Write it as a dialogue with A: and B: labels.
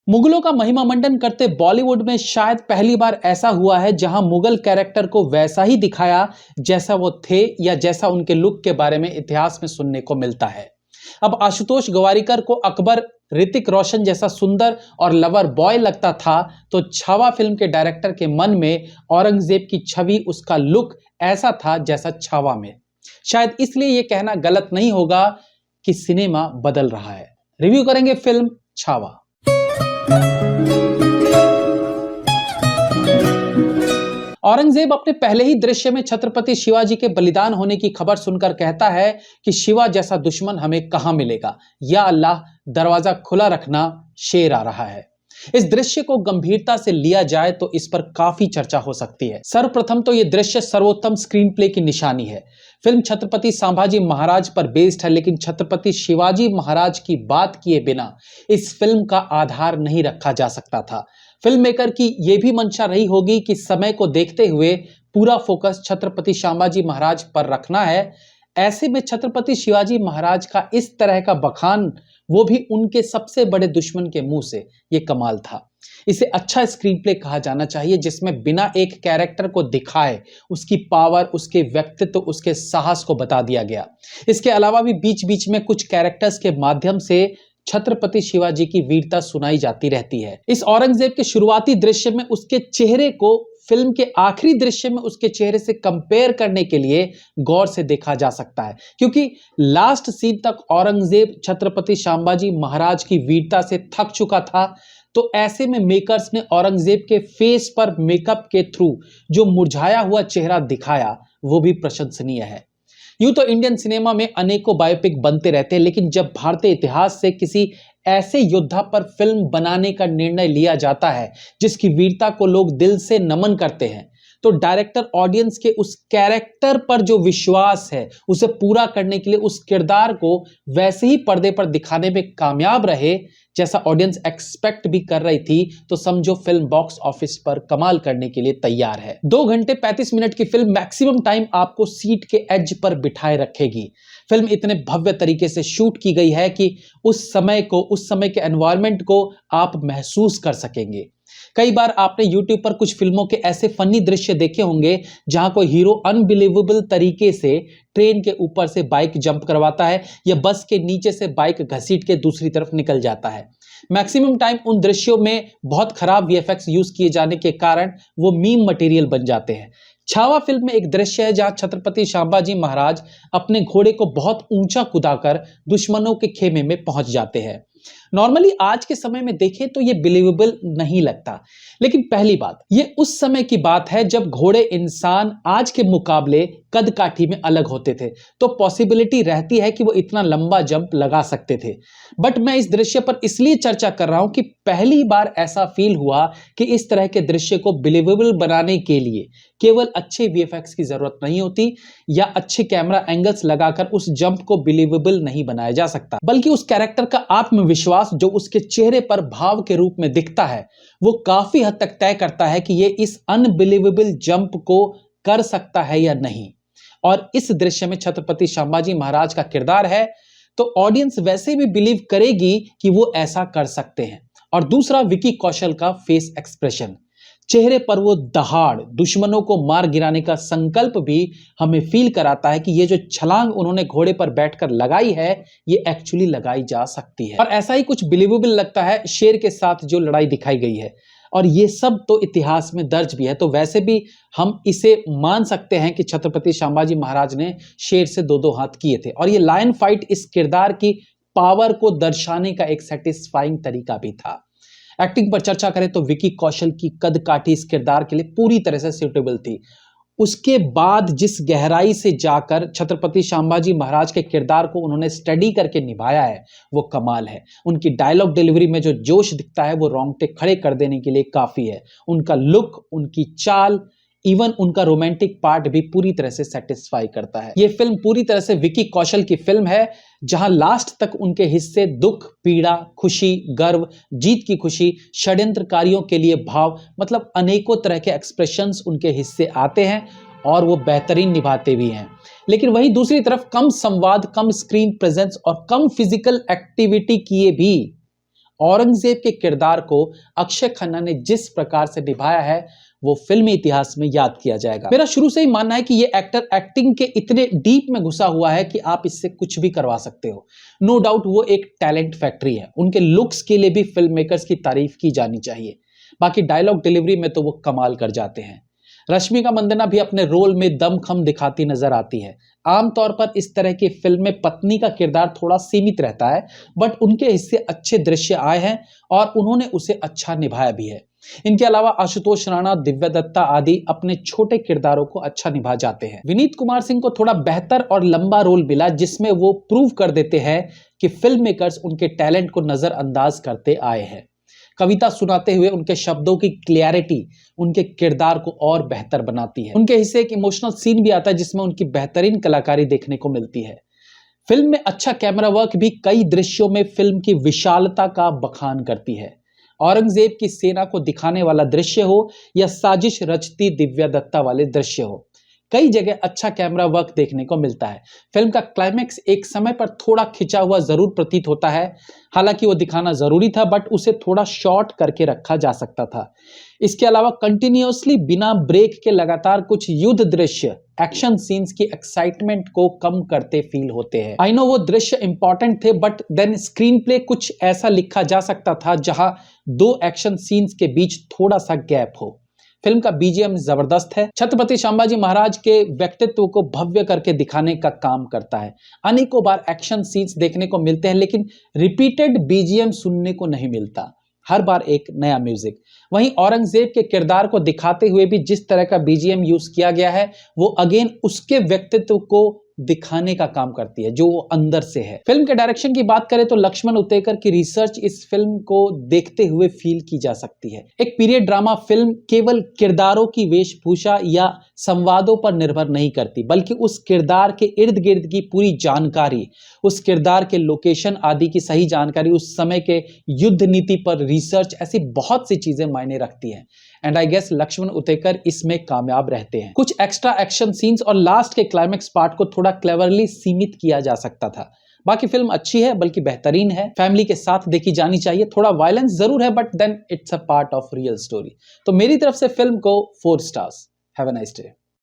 A: मुगलों का महिमा मंडन करते बॉलीवुड में शायद पहली बार ऐसा हुआ है जहां मुगल कैरेक्टर को वैसा ही दिखाया जैसा वो थे या जैसा उनके लुक के बारे में इतिहास में सुनने को मिलता है। अब आशुतोष गवारीकर को अकबर ऋतिक रोशन जैसा सुंदर और लवर बॉय लगता था, तो छावा फिल्म के डायरेक्टर के मन में औरंगजेब की छवि, उसका लुक ऐसा था जैसा छावा में। शायद इसलिए यह कहना गलत नहीं होगा कि सिनेमा बदल रहा है। रिव्यू करेंगे फिल्म छावा। औरंगजेब अपने पहले ही दृश्य में छत्रपति शिवाजी के बलिदान होने की खबर सुनकर कहता है कि शिवा जैसा दुश्मन हमें कहां मिलेगा, या अल्लाह दरवाजा खुला रखना, शेर आ रहा है। इस दृश्य को गंभीरता से लिया जाए तो इस पर काफी चर्चा हो सकती है। सर्वप्रथम तो यह दृश्य सर्वोत्तम स्क्रीन प्ले की निशानी है। फिल्म छत्रपति संभाजी महाराज पर बेस्ड है, लेकिन छत्रपति शिवाजी महाराज की बात किए बिना इस फिल्म का आधार नहीं रखा जा सकता था। फिल्म मेकर की यह भी मंशा रही होगी कि समय को देखते हुए पूरा फोकस छत्रपति संभाजी महाराज पर रखना है। ऐसे में छत्रपति शिवाजी महाराज का इस तरह का बखान, वो भी उनके सबसे बड़े दुश्मन के मुंह से, ये कमाल था। इसे अच्छा स्क्रीन प्ले कहा जाना चाहिए जिसमें बिना एक कैरेक्टर को दिखाए उसकी पावर, उसके व्यक्तित्व, उसके साहस को बता दिया गया। इसके अलावा भी बीच बीच में कुछ कैरेक्टर्स के माध्यम से छत्रपति शिवाजी की वीरता सुनाई जाती रहती है। इस औरंगजेब के शुरुआती दृश्य में उसके चेहरे को फिल्म के आखिरी दृश्य में उसके चेहरे से कंपेयर करने के लिए गौर से देखा जा सकता है, क्योंकि लास्ट सीन तक औरंगजेब छत्रपति संभाजी महाराज की वीरता से थक चुका था। तो ऐसे में मेकर्स ने औरंगजेब के फेस पर मेकअप के थ्रू जो मुरझाया हुआ चेहरा दिखाया, वो भी प्रशंसनीय है। यूं तो इंडियन सिनेमा में अनेकों बायोपिक बनते रहते हैं, लेकिन जब भारतीय इतिहास से किसी ऐसे योद्धा पर फिल्म बनाने का निर्णय लिया जाता है जिसकी वीरता को लोग दिल से नमन करते हैं, तो डायरेक्टर ऑडियंस के उस कैरेक्टर पर जो विश्वास है उसे पूरा करने के लिए उस किरदार को वैसे ही पर्दे पर दिखाने में कामयाब रहे जैसा ऑडियंस एक्सपेक्ट भी कर रही थी, तो समझो फिल्म बॉक्स ऑफिस पर कमाल करने के लिए तैयार है। 2 घंटे 35 मिनट की फिल्म मैक्सिमम टाइम आपको सीट के एज पर बिठाए रखेगी। फिल्म इतने भव्य तरीके से शूट की गई है कि उस समय के एनवायरनमेंट को आप महसूस कर सकेंगे। कई बार आपने YouTube पर कुछ फिल्मों के ऐसे फनी दृश्य देखे होंगे जहां कोई हीरो अनबिलीवेबल तरीके से ट्रेन के ऊपर से बाइक जंप करवाता है या बस के नीचे से बाइक घसीट के दूसरी तरफ निकल जाता है। मैक्सिमम टाइम उन दृश्यों में बहुत खराब VFX यूज किए जाने के कारण वो मीम मटेरियल बन जाते हैं। छावा फिल्म में एक दृश्य है जहां छत्रपति संभाजी महाराज अपने घोड़े को बहुत ऊंचा कुदाकर दुश्मनों के खेमे में पहुंच जाते हैं। नॉर्मली आज के समय में देखें तो ये बिलीवेबल नहीं लगता, लेकिन पहली बात, ये उस समय की बात है जब घोड़े इंसान आज के मुकाबले कद काठी में अलग होते थे, तो पॉसिबिलिटी रहती है कि वो इतना लंबा जंप लगा सकते थे। बट मैं इस दृश्य पर इसलिए चर्चा कर रहा हूं कि पहली बार ऐसा फील हुआ कि इस तरह के दृश्य को बिलीवेबल बनाने के लिए केवल अच्छे VFX की जरूरत नहीं होती या अच्छे कैमरा एंगल्स लगाकर उस जंप को बिलीवेबल नहीं बनाया जा सकता, बल्कि उस कैरेक्टर का आत्मविश्वास जो उसके चेहरे पर भाव के रूप में दिखता है, वो काफी हद तक तय करता है कि ये इस अनबिलीवेबल जंप को कर सकता है या नहीं। और इस दृश्य में छत्रपति संभाजी महाराज का किरदार है, तो ऑडियंस वैसे भी बिलीव करेगी कि वो ऐसा कर सकते हैं। और दूसरा, विकी कौशल का फेस एक्सप्रेशन, चेहरे पर वो दहाड़, दुश्मनों को मार गिराने का संकल्प भी हमें फील कराता है कि ये जो छलांग उन्होंने घोड़े पर बैठकर लगाई है, ये एक्चुअली लगाई जा सकती है। और ऐसा ही कुछ बिलीवेबल लगता है शेर के साथ जो लड़ाई दिखाई गई है, और ये सब तो इतिहास में दर्ज भी है, तो वैसे भी हम इसे मान सकते हैं कि छत्रपति संभाजी महाराज ने शेर से 2-2 हाथ किए थे। और ये लायन फाइट इस किरदार की पावर को दर्शाने का एक सेटिस्फाइंग तरीका भी था। एक्टिंग पर चर्चा करें तो विकी कौशल की कद काठी इस किरदार के लिए पूरी तरह से सूटेबल थी। उसके बाद जिस गहराई से जाकर छत्रपति संभाजी महाराज के किरदार को उन्होंने स्टडी करके निभाया है, वो कमाल है। उनकी डायलॉग डिलीवरी में जो जोश दिखता है वो रोंगटे खड़े कर देने के लिए काफी है। उनका लुक, उनकी चाल, इवन उनका रोमांटिक पार्ट भी पूरी तरह से सेटिस्फाई करता है। ये फिल्म पूरी तरह से विकी कौशल की फिल्म है, जहां लास्ट तक उनके हिस्से दुख, पीड़ा, खुशी, गर्व, जीत की खुशी, षड्यंत्रकारियों के लिए भाव, मतलब अनेकों तरह के एक्सप्रेशंस उनके हिस्से आते हैं और वो बेहतरीन निभाते भी हैं। लेकिन वहीं दूसरी तरफ कम संवाद, कम स्क्रीन प्रेजेंस और कम फिजिकल एक्टिविटी किए भी औरंगजेब के किरदार को अक्षय खन्ना ने जिस प्रकार से निभाया है वो फिल्मी इतिहास में याद किया जाएगा। मेरा शुरू से ही मानना है कि ये एक्टर एक्टिंग के इतने डीप में घुसा हुआ है कि आप इससे कुछ भी करवा सकते हो। नो डाउट वो एक टैलेंट फैक्ट्री है। उनके लुक्स के लिए भी फिल्म मेकर्स की तारीफ की जानी चाहिए। बाकी डायलॉग डिलीवरी में तो वो कमाल कर जाते हैं। रश्मिका मंदाना भी अपने रोल में दमखम दिखाती नजर आती है। आमतौर पर इस तरह की फिल्म में पत्नी का किरदार थोड़ा सीमित रहता है, बट उनके हिस्से अच्छे दृश्य आए हैं और उन्होंने उसे अच्छा निभाया भी है। इनके अलावा आशुतोष राणा, दिव्या दत्ता आदि अपने छोटे किरदारों को अच्छा निभा जाते हैं। विनीत कुमार सिंह को थोड़ा बेहतर और लंबा रोल मिला, जिसमें वो प्रूव कर देते हैं कि फिल्म मेकर्स उनके टैलेंट को नजरअंदाज करते आए हैं। कविता सुनाते हुए उनके शब्दों की क्लियरिटी उनके किरदार को और बेहतर बनाती है। उनके हिस्से एक इमोशनल सीन भी आता है जिसमें उनकी बेहतरीन कलाकारी देखने को मिलती है। फिल्म में अच्छा कैमरा वर्क भी कई दृश्यों में फिल्म की विशालता का बखान करती है। औरंगजेब की सेना को दिखाने वाला दृश्य हो या साजिश रचती दिव्या दत्ता वाले दृश्य हो, कई जगह अच्छा कैमरा वर्क देखने को मिलता है। फिल्म का क्लाइमैक्स एक समय पर थोड़ा खिंचा हुआ जरूर प्रतीत होता है। हालांकि वो दिखाना जरूरी था, बट उसे थोड़ा शॉर्ट करके रखा जा सकता था। इसके अलावा कंटिन्यूअसली बिना ब्रेक के लगातार कुछ युद्ध दृश्य एक्शन सीन्स की एक्साइटमेंट को कम करते फील होते हैं। आई नो वो दृश्य इंपॉर्टेंट थे, बट देन स्क्रीन प्ले कुछ ऐसा लिखा जा सकता था जहां दो एक्शन सीन्स के बीच थोड़ा सा गैप हो। फिल्म का बीजीएम जबरदस्त है। छत्रपति संभाजी महाराज के व्यक्तित्व को भव्य करके दिखाने का काम करता है। अनेकों बार एक्शन सीन्स देखने को मिलते हैं, लेकिन रिपीटेड बीजीएम सुनने को नहीं मिलता। हर बार एक नया म्यूजिक। वहीं औरंगजेब के किरदार को दिखाते हुए भी जिस तरह का बीजीएम यूज किया गया है, वो अगेन उसके व्यक्तित्व को दिखाने का काम करती है जो वो अंदर से है। फिल्म के डायरेक्शन की बात करें तो लक्ष्मण उतेकर की रिसर्च इस फिल्म को देखते हुए फील की जा सकती है। एक पीरियड ड्रामा फिल्म केवल किरदारों की वेशभूषा या संवादों पर निर्भर नहीं करती, बल्कि उस किरदार के इर्द गिर्द की पूरी जानकारी, उस किरदार के लोकेशन आदि की सही जानकारी, उस समय के युद्ध नीति पर रिसर्च, ऐसी बहुत सी चीजें मायने रखती हैं। And I guess Laxman Utekar इसमें कामयाब रहते हैं। कुछ एक्स्ट्रा एक्शन सीन्स और लास्ट के क्लाइमैक्स पार्ट को थोड़ा क्लेवरली सीमित किया जा सकता था। बाकी फिल्म अच्छी है, बल्कि बेहतरीन है। फैमिली के साथ देखी जानी चाहिए। थोड़ा वायलेंस जरूर है, but then it's a part of real story. तो मेरी तरफ से फिल्म को 4 stars. Have a nice day.